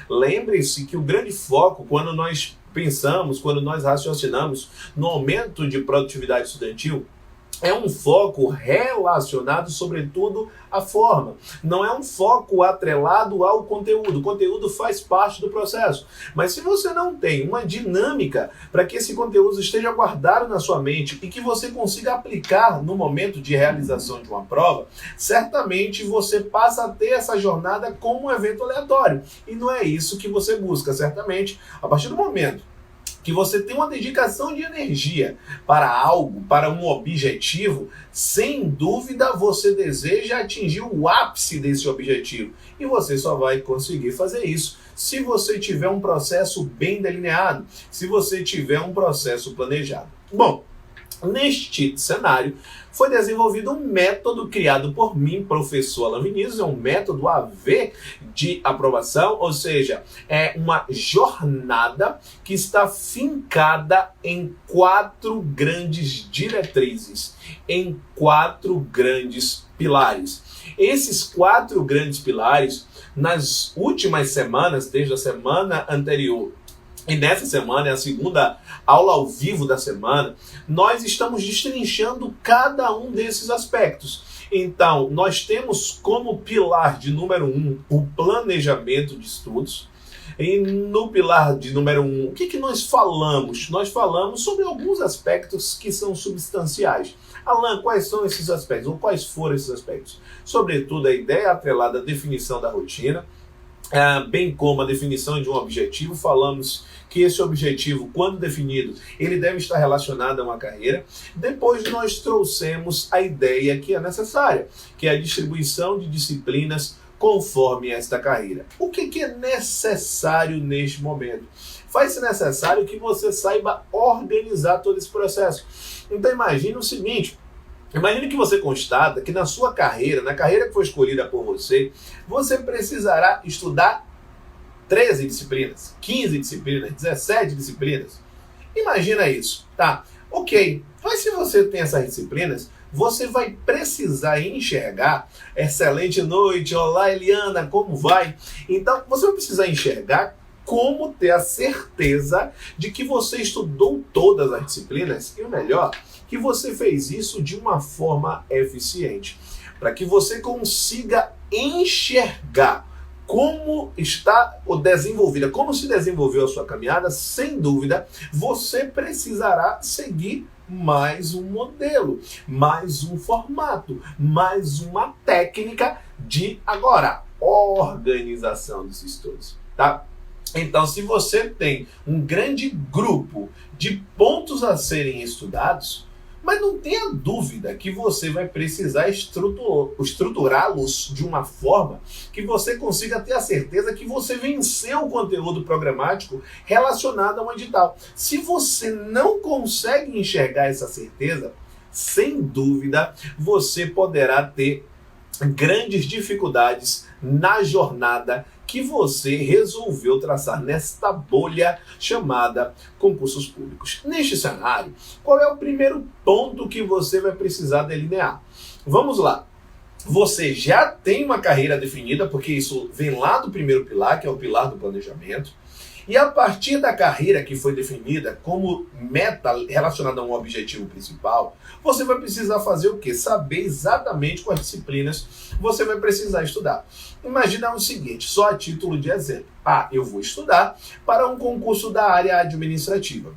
Lembre-se que o grande foco, quando nós pensamos, quando nós raciocinamos no aumento de produtividade estudantil, é um foco relacionado, sobretudo, à forma. Não é um foco atrelado ao conteúdo. O conteúdo faz parte do processo. Mas se você não tem uma dinâmica para que esse conteúdo esteja guardado na sua mente e que você consiga aplicar no momento de realização de uma prova, certamente você passa a ter essa jornada como um evento aleatório. E não é isso que você busca, certamente, a partir do momento que você tem uma dedicação de energia para algo, para um objetivo, sem dúvida você deseja atingir o ápice desse objetivo. E você só vai conseguir fazer isso se você tiver um processo bem delineado, se você tiver um processo planejado. Bom, neste cenário, foi desenvolvido um método criado por mim, professor Alan Vinícius, é um método AV de aprovação, ou seja, é uma jornada que está fincada em 4 grandes diretrizes, em 4 grandes pilares. Esses 4 grandes pilares, nas últimas semanas, desde a semana anterior, e nessa semana, é a segunda aula ao vivo da semana, nós estamos destrinchando cada um desses aspectos. Então, nós temos como pilar de número 1 o planejamento de estudos. E no pilar de número 1, o que nós falamos? Nós falamos sobre alguns aspectos que são substanciais. Alan, quais são esses aspectos? Ou quais foram esses aspectos? Sobretudo a ideia atrelada à definição da rotina, bem como a definição de um objetivo. Falamos que esse objetivo, quando definido, ele deve estar relacionado a uma carreira. Depois nós trouxemos a ideia que é necessária, que é a distribuição de disciplinas conforme esta carreira. O que é necessário neste momento? Faz-se necessário que você saiba organizar todo esse processo. Então imagine o seguinte: imagine que você constata que na sua carreira, na carreira que foi escolhida por você, você precisará estudar 13 disciplinas, 15 disciplinas, 17 disciplinas. Imagina isso, tá? Ok, mas se você tem essas disciplinas, você vai precisar enxergar. Excelente noite, olá Eliana, como vai? Então, você vai precisar enxergar como ter a certeza de que você estudou todas as disciplinas e, o melhor, que você fez isso de uma forma eficiente, para que você consiga enxergar como está desenvolvida, como se desenvolveu a sua caminhada. Sem dúvida, você precisará seguir mais um modelo, mais um formato, mais uma técnica de, agora, organização dos estudos, tá? Então, se você tem um grande grupo de pontos a serem estudados, mas não tenha dúvida que você vai precisar estruturá-los de uma forma que você consiga ter a certeza que você venceu o conteúdo programático relacionado a um edital. Se você não consegue enxergar essa certeza, sem dúvida, você poderá ter grandes dificuldades na jornada que você resolveu traçar nesta bolha chamada concursos públicos. Neste cenário, qual é o primeiro ponto que você vai precisar delinear? Vamos lá. Você já tem uma carreira definida, porque isso vem lá do primeiro pilar, que é o pilar do planejamento. E a partir da carreira que foi definida como meta relacionada a um objetivo principal, você vai precisar fazer o quê? Saber exatamente quais disciplinas você vai precisar estudar. Imagina o seguinte, só a título de exemplo. Eu vou estudar para um concurso da área administrativa.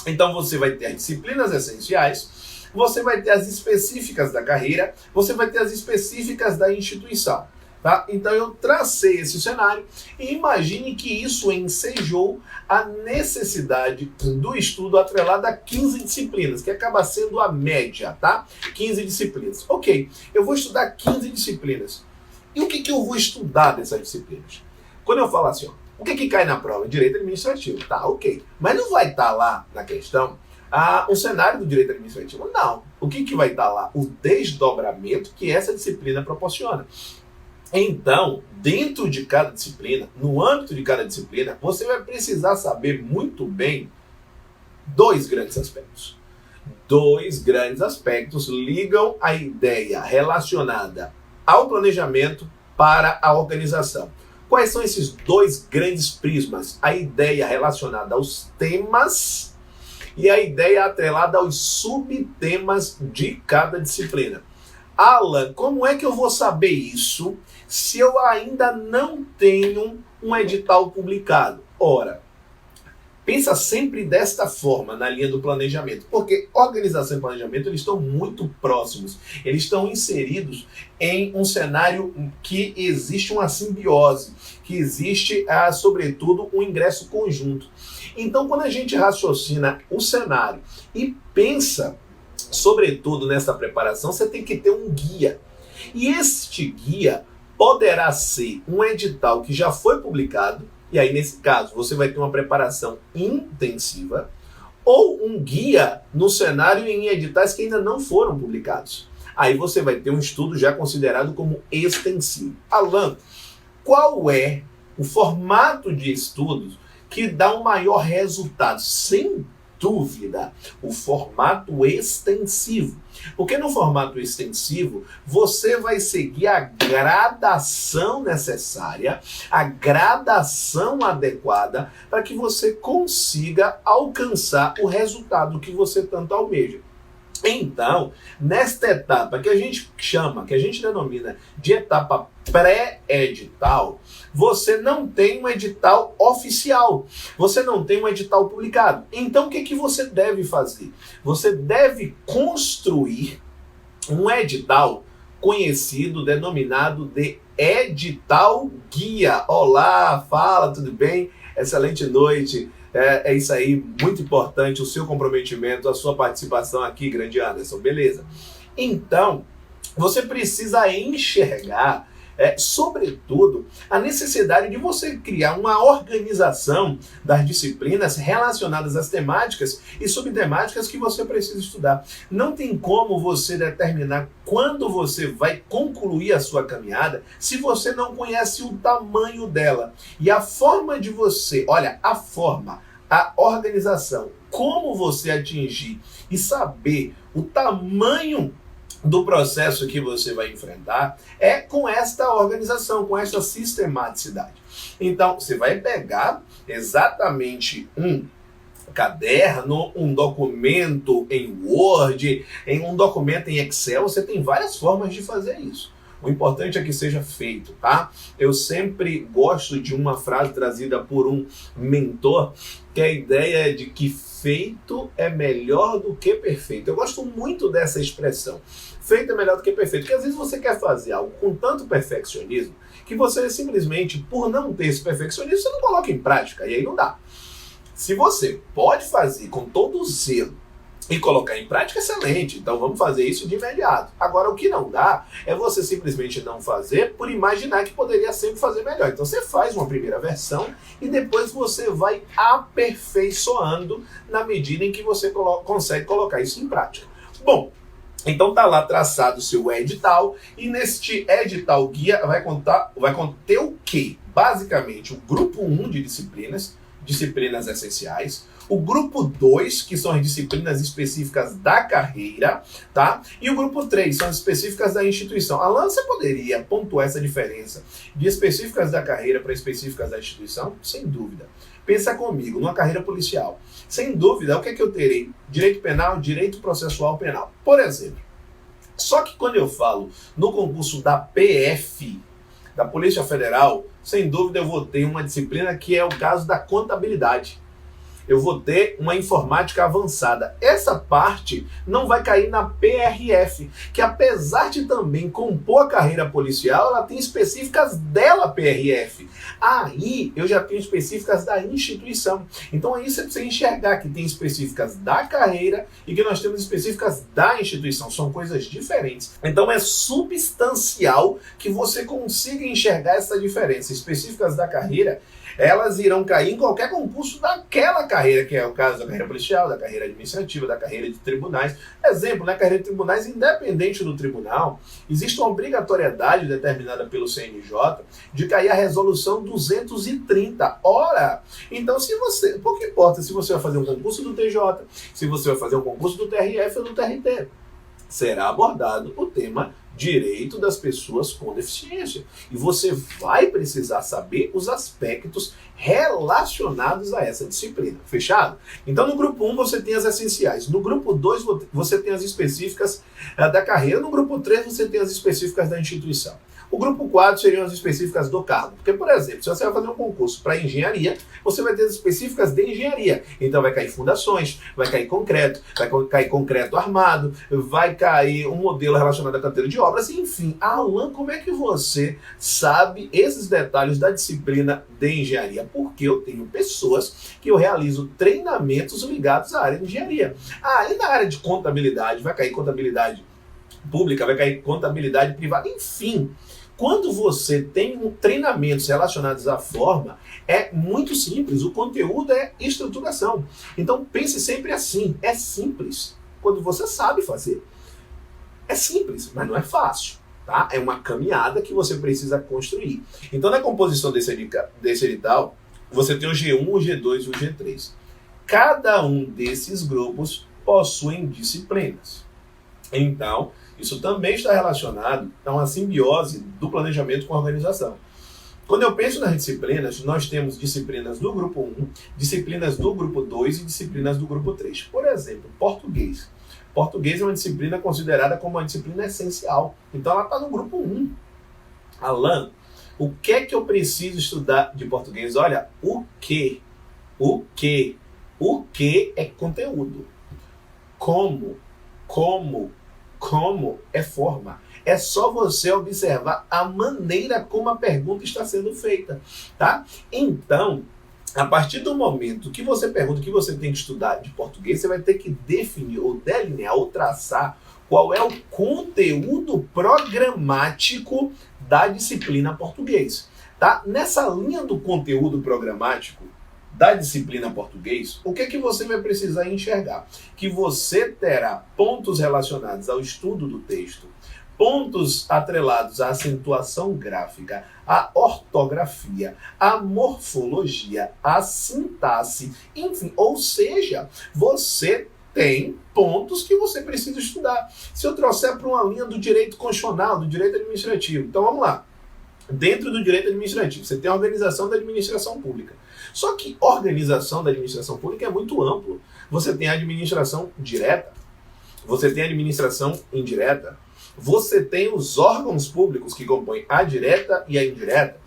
Então você vai ter as disciplinas essenciais, você vai ter as específicas da carreira, você vai ter as específicas da instituição. Tá? Então eu tracei esse cenário e imagine que isso ensejou a necessidade do estudo atrelado a 15 disciplinas, que acaba sendo a média, tá? 15 disciplinas. Ok, eu vou estudar 15 disciplinas. E o que eu vou estudar dessas disciplinas? Quando eu falo assim, o que cai na prova? Direito administrativo. Tá, ok. Mas não vai estar lá na questão o cenário do direito administrativo. Não. O que vai estar lá? O desdobramento que essa disciplina proporciona. Então, dentro de cada disciplina, no âmbito de cada disciplina, você vai precisar saber muito bem 2 grandes aspectos. 2 grandes aspectos ligam a ideia relacionada ao planejamento para a organização. Quais são esses dois grandes prismas? A ideia relacionada aos temas e a ideia atrelada aos subtemas de cada disciplina. Alan, como é que eu vou saber isso se eu ainda não tenho um edital publicado? Ora, pensa sempre desta forma na linha do planejamento, porque organização e planejamento eles estão muito próximos, eles estão inseridos em um cenário que existe uma simbiose, que existe, sobretudo, um ingresso conjunto. Então, quando a gente raciocina o cenário e pensa, sobretudo, nessa preparação, você tem que ter um guia. E este guia poderá ser um edital que já foi publicado, e aí, nesse caso, você vai ter uma preparação intensiva, ou um guia no cenário em editais que ainda não foram publicados. Aí você vai ter um estudo já considerado como extensivo. Alan, qual é o formato de estudos que dá um maior resultado? Sem dúvida, o formato extensivo. Porque no formato extensivo, você vai seguir a gradação necessária, a gradação adequada para que você consiga alcançar o resultado que você tanto almeja. Então, nesta etapa que a gente chama, que a gente denomina de etapa pré-edital, você não tem um edital oficial, você não tem um edital publicado. Então, o que você deve fazer? Você deve construir um edital conhecido, denominado de edital guia. Olá, fala, tudo bem? Excelente noite. É isso aí, muito importante o seu comprometimento, a sua participação aqui, grande Anderson, beleza? Então, você precisa enxergar, sobretudo, a necessidade de você criar uma organização das disciplinas relacionadas às temáticas e subtemáticas que você precisa estudar. Não tem como você determinar quando você vai concluir a sua caminhada se você não conhece o tamanho dela. E a forma de você, olha, a organização, como você atingir e saber o tamanho do processo que você vai enfrentar é com esta organização, com esta sistematicidade. Então, você vai pegar exatamente um caderno, um documento em Word, em um documento em Excel, você tem várias formas de fazer isso. O importante é que seja feito, tá? Eu sempre gosto de uma frase trazida por um mentor, que é a ideia de que feito é melhor do que perfeito. Eu gosto muito dessa expressão. Feito é melhor do que perfeito. Porque às vezes você quer fazer algo com tanto perfeccionismo que você simplesmente, por não ter esse perfeccionismo, você não coloca em prática. E aí não dá. Se você pode fazer com todo o zelo e colocar em prática, excelente. Então vamos fazer isso de imediato. Agora, o que não dá é você simplesmente não fazer por imaginar que poderia sempre fazer melhor. Então você faz uma primeira versão e depois você vai aperfeiçoando na medida em que você consegue colocar isso em prática. Bom, então tá lá traçado o seu edital e neste edital guia vai conter o quê? Basicamente o grupo 1 de disciplinas essenciais, o grupo 2, que são as disciplinas específicas da carreira, tá? E o grupo 3, são as específicas da instituição. Alan, você poderia pontuar essa diferença de específicas da carreira para específicas da instituição? Sem dúvida. Pensa comigo, numa carreira policial. Sem dúvida, o que é que eu terei? Direito penal, direito processual penal. Por exemplo, só que quando eu falo no concurso da PF, da Polícia Federal, sem dúvida eu vou ter uma disciplina que é o caso da contabilidade. Eu vou ter uma informática avançada. Essa parte não vai cair na PRF, que apesar de também compor a carreira policial, ela tem específicas dela PRF. Aí eu já tenho específicas da instituição. Então aí você precisa enxergar que tem específicas da carreira e que nós temos específicas da instituição. São coisas diferentes. Então é substancial que você consiga enxergar essa diferença. Específicas da carreira, elas irão cair em qualquer concurso daquela carreira, que é o caso da carreira policial, da carreira administrativa, da carreira de tribunais. Exemplo, na carreira de tribunais, independente do tribunal, existe uma obrigatoriedade determinada pelo CNJ de cair a resolução 230. Ora, então pouco importa se você vai fazer um concurso do TJ, se você vai fazer um concurso do TRF ou do TRT. será abordado o tema direito das pessoas com deficiência. E você vai precisar saber os aspectos relacionados a essa disciplina. Fechado? Então, no grupo 1 você tem as essenciais. No grupo 2 você tem as específicas da carreira. No grupo 3 você tem as específicas da instituição. O grupo 4 seriam as específicas do cargo. Porque, por exemplo, se você vai fazer um concurso para engenharia, você vai ter as específicas de engenharia. Então vai cair fundações, vai cair concreto, vai cair concreto armado, vai cair um modelo relacionado a canteiro de obras, enfim. Alan, como é que você sabe esses detalhes da disciplina de engenharia? Porque eu tenho pessoas que eu realizo treinamentos ligados à área de engenharia. E na área de contabilidade, vai cair contabilidade pública, vai cair contabilidade privada, enfim. Quando você tem treinamentos relacionados à forma, é muito simples, o conteúdo é estruturação. Então pense sempre assim, é simples, quando você sabe fazer. É simples, mas não é fácil, tá? É uma caminhada que você precisa construir. Então na composição desse edital, você tem o G1, o G2 e o G3. Cada um desses grupos possuem disciplinas. Então, isso também está relacionado a uma simbiose do planejamento com a organização. Quando eu penso nas disciplinas, nós temos disciplinas do grupo 1, disciplinas do grupo 2 e disciplinas do grupo 3. Por exemplo, português. Português é uma disciplina considerada como uma disciplina essencial. Então ela está no grupo 1. Alan, o que é que eu preciso estudar de português? Olha, o que é conteúdo. Como é forma. É só você observar a maneira como a pergunta está sendo feita, tá? Então, a partir do momento que você pergunta o que você tem que estudar de português, você vai ter que definir ou delinear ou traçar qual é o conteúdo programático da disciplina português, tá? Nessa linha do conteúdo programático da disciplina português, o que você vai precisar enxergar? Que você terá pontos relacionados ao estudo do texto, pontos atrelados à acentuação gráfica, à ortografia, à morfologia, à sintaxe, enfim, ou seja, você tem pontos que você precisa estudar. Se eu trouxer para uma linha do direito constitucional, do direito administrativo, então vamos lá. Dentro do direito administrativo, você tem a organização da administração pública. Só que organização da administração pública é muito amplo. Você tem a administração direta, você tem a administração indireta, você tem os órgãos públicos que compõem a direta e a indireta.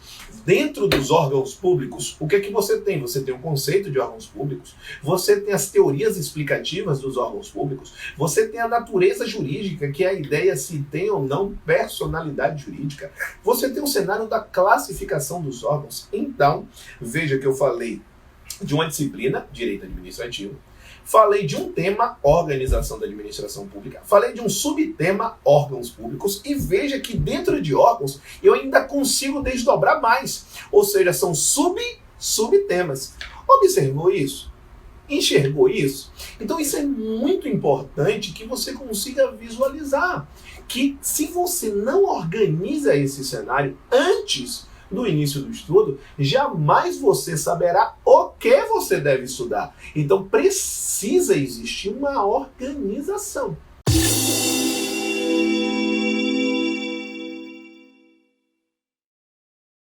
Dentro dos órgãos públicos, o que é que você tem? Você tem o conceito de órgãos públicos, você tem as teorias explicativas dos órgãos públicos, você tem a natureza jurídica, que é a ideia se tem ou não personalidade jurídica, você tem o cenário da classificação dos órgãos. Então, veja que eu falei de uma disciplina, direito administrativo, falei de um tema, organização da administração pública, falei de um subtema, órgãos públicos, e veja que dentro de órgãos eu ainda consigo desdobrar mais, ou seja, são subtemas. Observou isso? Enxergou isso? Então isso é muito importante que você consiga visualizar, que se você não organiza esse cenário antes do início do estudo, jamais você saberá o que você deve estudar. Então precisa existir uma organização.